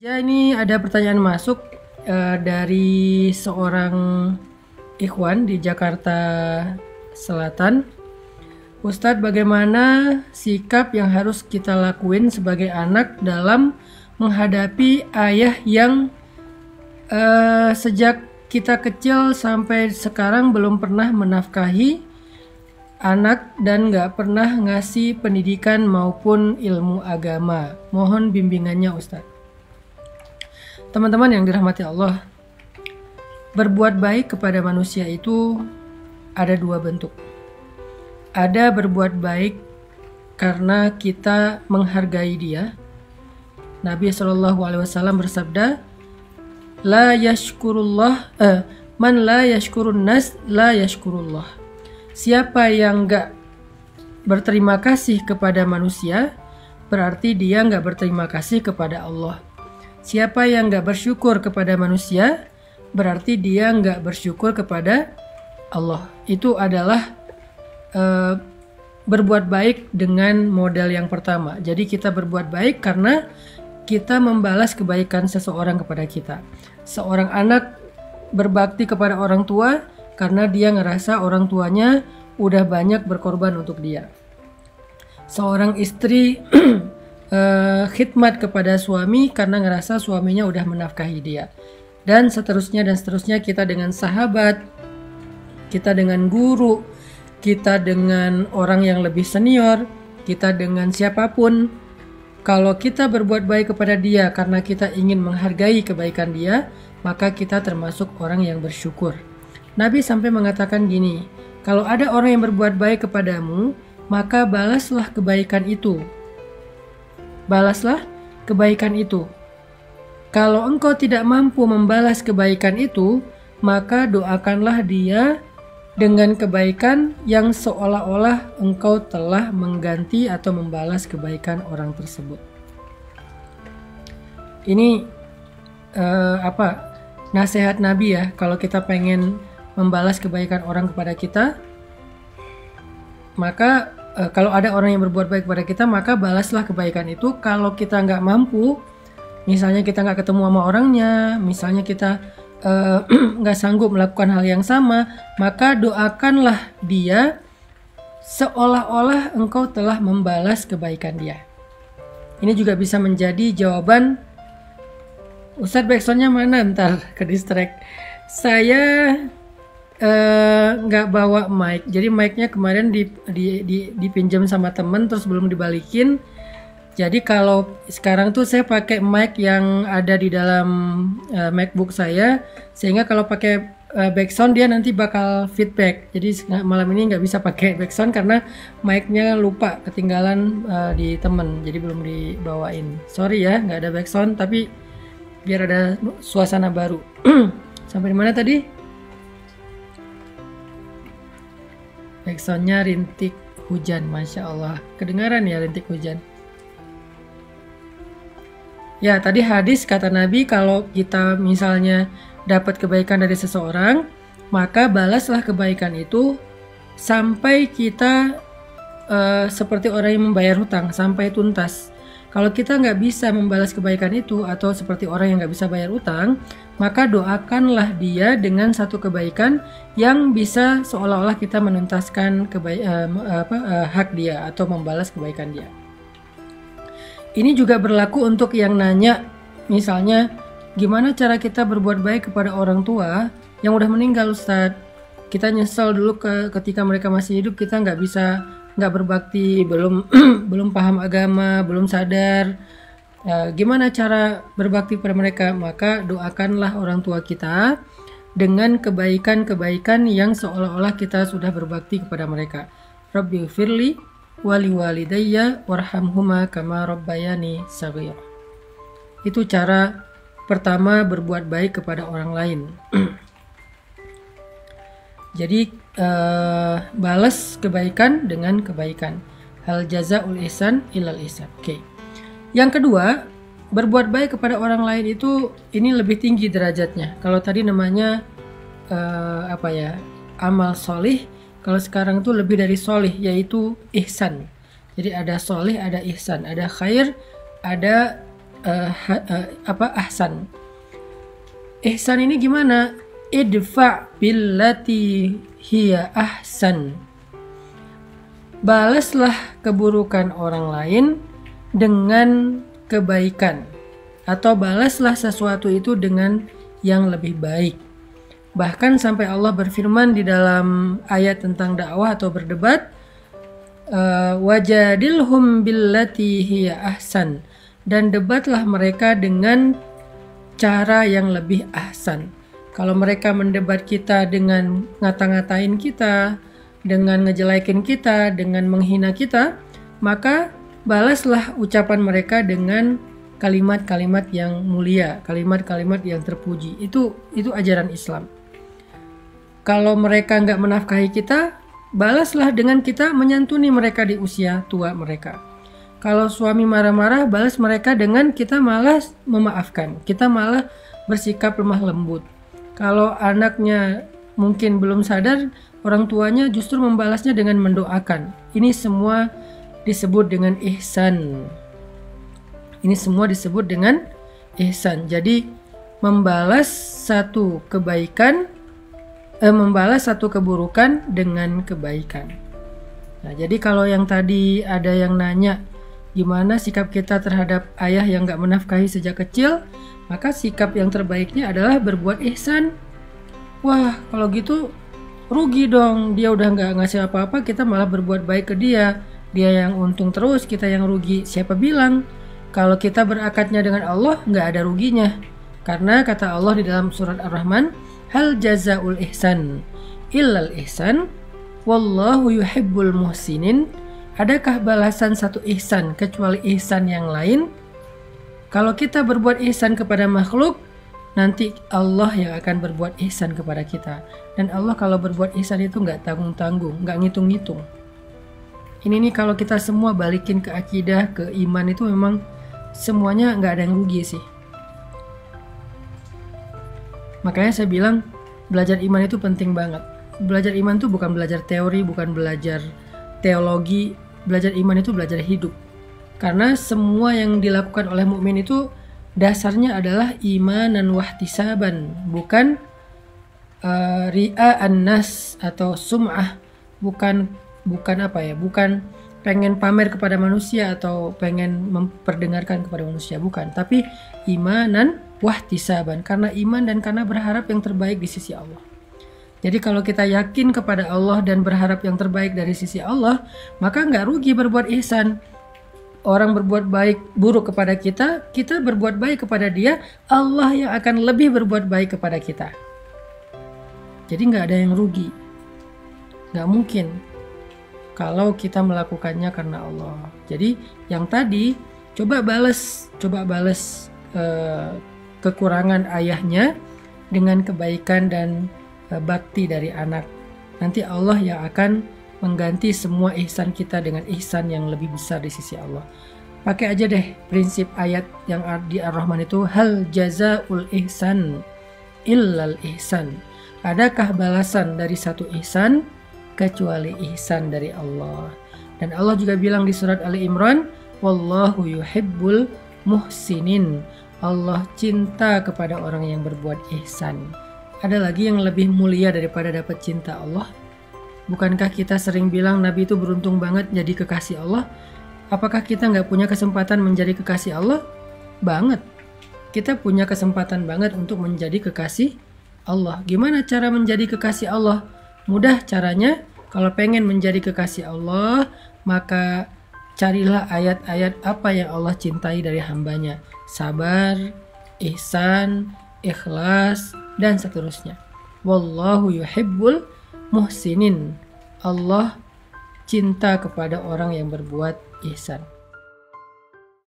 Ya, ini ada pertanyaan masuk dari seorang ikhwan di Jakarta Selatan. Ustadz, bagaimana sikap yang harus kita lakuin sebagai anak dalam menghadapi ayah yang sejak kita kecil sampai sekarang belum pernah menafkahi anak dan gak pernah ngasih pendidikan maupun ilmu agama? Mohon bimbingannya, Ustadz. Teman-teman yang dirahmati Allah, berbuat baik kepada manusia itu ada dua bentuk. Ada berbuat baik karena kita menghargai dia. Nabi SAW bersabda, man la yashkurun nas la yashkurullah. Siapa yang gak berterima kasih kepada manusia, berarti dia gak berterima kasih kepada Allah. Siapa yang gak bersyukur kepada manusia, berarti dia gak bersyukur kepada Allah. Itu adalah berbuat baik dengan modal yang pertama. Jadi kita berbuat baik karena kita membalas kebaikan seseorang kepada kita. Seorang anak berbakti kepada orang tua karena dia ngerasa orang tuanya udah banyak berkorban untuk dia. Seorang istri khidmat kepada suami karena ngerasa suaminya udah menafkahi dia, dan seterusnya kita dengan sahabat, kita dengan guru, kita dengan orang yang lebih senior, kita dengan siapapun. Kalau kita berbuat baik kepada dia karena kita ingin menghargai kebaikan dia, maka kita termasuk orang yang bersyukur. Nabi sampai mengatakan gini, kalau ada orang yang berbuat baik kepadamu, maka balaslah kebaikan itu. Balaslah kebaikan itu. Kalau engkau tidak mampu membalas kebaikan itu, maka doakanlah dia dengan kebaikan yang seolah-olah engkau telah mengganti atau membalas kebaikan orang tersebut. Ini nasihat Nabi ya. Kalau kita pengen membalas kebaikan orang kepada kita, maka kalau ada orang yang berbuat baik kepada kita, maka balaslah kebaikan itu. Kalau kita nggak mampu, misalnya kita nggak ketemu sama orangnya, misalnya kita nggak sanggup melakukan hal yang sama, maka doakanlah dia seolah-olah engkau telah membalas kebaikan dia. Ini juga bisa menjadi jawaban. Ustadz, backsoundnya mana? Ntar ke distract. Saya nggak bawa mic, jadi micnya kemarin dipinjam sama temen terus belum dibalikin. Jadi kalau sekarang tuh saya pakai mic yang ada di dalam MacBook saya, sehingga kalau pakai backsound dia nanti bakal feedback. Jadi malam ini nggak bisa pakai backsound karena micnya lupa ketinggalan di temen, jadi belum dibawain. Sorry ya, nggak ada backsound, tapi biar ada suasana baru. Sampai di mana tadi? Backsoundnya rintik hujan, Masya Allah. Kedengaran ya rintik hujan. Ya, tadi hadis kata Nabi, kalau kita misalnya dapat kebaikan dari seseorang, maka balaslah kebaikan itu sampai kita seperti orang yang membayar hutang, sampai tuntas. Kalau kita nggak bisa membalas kebaikan itu, atau seperti orang yang nggak bisa bayar utang, maka doakanlah dia dengan satu kebaikan yang bisa seolah-olah kita menuntaskan hak dia atau membalas kebaikan dia. Ini juga berlaku untuk yang nanya, misalnya gimana cara kita berbuat baik kepada orang tua yang udah meninggal, Ustadz. Kita nyesel dulu ketika mereka masih hidup, kita nggak berbakti, belum paham agama, belum sadar. Gimana cara berbakti pada mereka? Maka doakanlah orang tua kita dengan kebaikan-kebaikan yang seolah-olah kita sudah berbakti kepada mereka. Rabbighfirli wali walidayya warhamhuma kama rabbayani shaghira. Itu cara pertama berbuat baik kepada orang lain. Jadi balas kebaikan dengan kebaikan. Hal jazaul ihsan ilal ihsan. Oke. Yang kedua, berbuat baik kepada orang lain itu ini lebih tinggi derajatnya. Kalau tadi namanya amal solih, kalau sekarang tuh lebih dari solih, yaitu ihsan. Jadi ada solih, ada ihsan, ada khair, ada ahsan. Ihsan ini gimana? Idfa billati hiya ahsan. Balaslah keburukan orang lain dengan kebaikan, atau balaslah sesuatu itu dengan yang lebih baik. Bahkan sampai Allah berfirman di dalam ayat tentang dakwah atau berdebat, wajadilhum billati hiya ahsan, dan debatlah mereka dengan cara yang lebih ahsan. Kalau mereka mendebat kita dengan ngata-ngatain kita, dengan ngejelekin kita, dengan menghina kita, maka balaslah ucapan mereka dengan kalimat-kalimat yang mulia, kalimat-kalimat yang terpuji. Itu ajaran Islam. Kalau mereka nggak menafkahi kita, balaslah dengan kita menyantuni mereka di usia tua mereka. Kalau suami marah-marah, balas mereka dengan kita malah memaafkan, kita malah bersikap lemah lembut. Kalau anaknya mungkin belum sadar, orang tuanya justru membalasnya dengan mendoakan. Ini semua disebut dengan ihsan. Ini semua disebut dengan ihsan. Jadi membalas satu kebaikan, membalas satu keburukan dengan kebaikan. Nah, jadi kalau yang tadi ada yang nanya gimana sikap kita terhadap ayah yang gak menafkahi sejak kecil, maka sikap yang terbaiknya adalah berbuat ihsan. Wah, kalau gitu rugi dong, dia udah gak ngasih apa-apa, kita malah berbuat baik ke dia. Dia yang untung terus, kita yang rugi. Siapa bilang? Kalau kita berakadnya dengan Allah, gak ada ruginya. Karena kata Allah di dalam surat Ar-Rahman, hal jazaul ihsan illal ihsan wallahu yuhibbul muhsinin. Adakah balasan satu ihsan kecuali ihsan yang lain? Kalau kita berbuat ihsan kepada makhluk, nanti Allah yang akan berbuat ihsan kepada kita. Dan Allah kalau berbuat ihsan itu nggak tanggung-tanggung, nggak ngitung-ngitung. Ini nih kalau kita semua balikin ke akidah, ke iman, itu memang semuanya nggak ada yang rugi sih. Makanya saya bilang belajar iman itu penting banget. Belajar iman itu bukan belajar teori, bukan belajar teologi. Belajar iman itu belajar hidup. Karena semua yang dilakukan oleh mukmin itu dasarnya adalah imanan wahtisaban, bukan ria'an nas atau sum'ah, bukan pengen pamer kepada manusia atau pengen memperdengarkan kepada manusia, bukan, tapi imanan wahtisaban, karena iman dan karena berharap yang terbaik di sisi Allah. Jadi kalau kita yakin kepada Allah dan berharap yang terbaik dari sisi Allah, maka nggak rugi berbuat ihsan. Orang berbuat buruk kepada kita, kita berbuat baik kepada dia, Allah yang akan lebih berbuat baik kepada kita. Jadi nggak ada yang rugi. Nggak mungkin kalau kita melakukannya karena Allah. Jadi yang tadi, coba balas kekurangan ayahnya dengan kebaikan dan bakti dari anak. Nanti Allah yang akan mengganti semua ihsan kita dengan ihsan yang lebih besar di sisi Allah. Pakai aja deh prinsip ayat yang di Ar-Rahman itu, hal jazaul ihsan illal ihsan. Adakah balasan dari satu ihsan kecuali ihsan dari Allah? Dan Allah juga bilang di surat Ali Imran, wallahu yuhibbul muhsinin. Allah cinta kepada orang yang berbuat ihsan. Ada lagi yang lebih mulia daripada dapat cinta Allah? Bukankah kita sering bilang Nabi itu beruntung banget jadi kekasih Allah? Apakah kita nggak punya kesempatan menjadi kekasih Allah? Banget. Kita punya kesempatan banget untuk menjadi kekasih Allah. Gimana cara menjadi kekasih Allah? Mudah caranya. Kalau pengen menjadi kekasih Allah, maka carilah ayat-ayat apa yang Allah cintai dari hambanya. Sabar, ihsan, ikhlas, dan seterusnya. Wallahu yuhibbul muhsinin. Allah cinta kepada orang yang berbuat ihsan.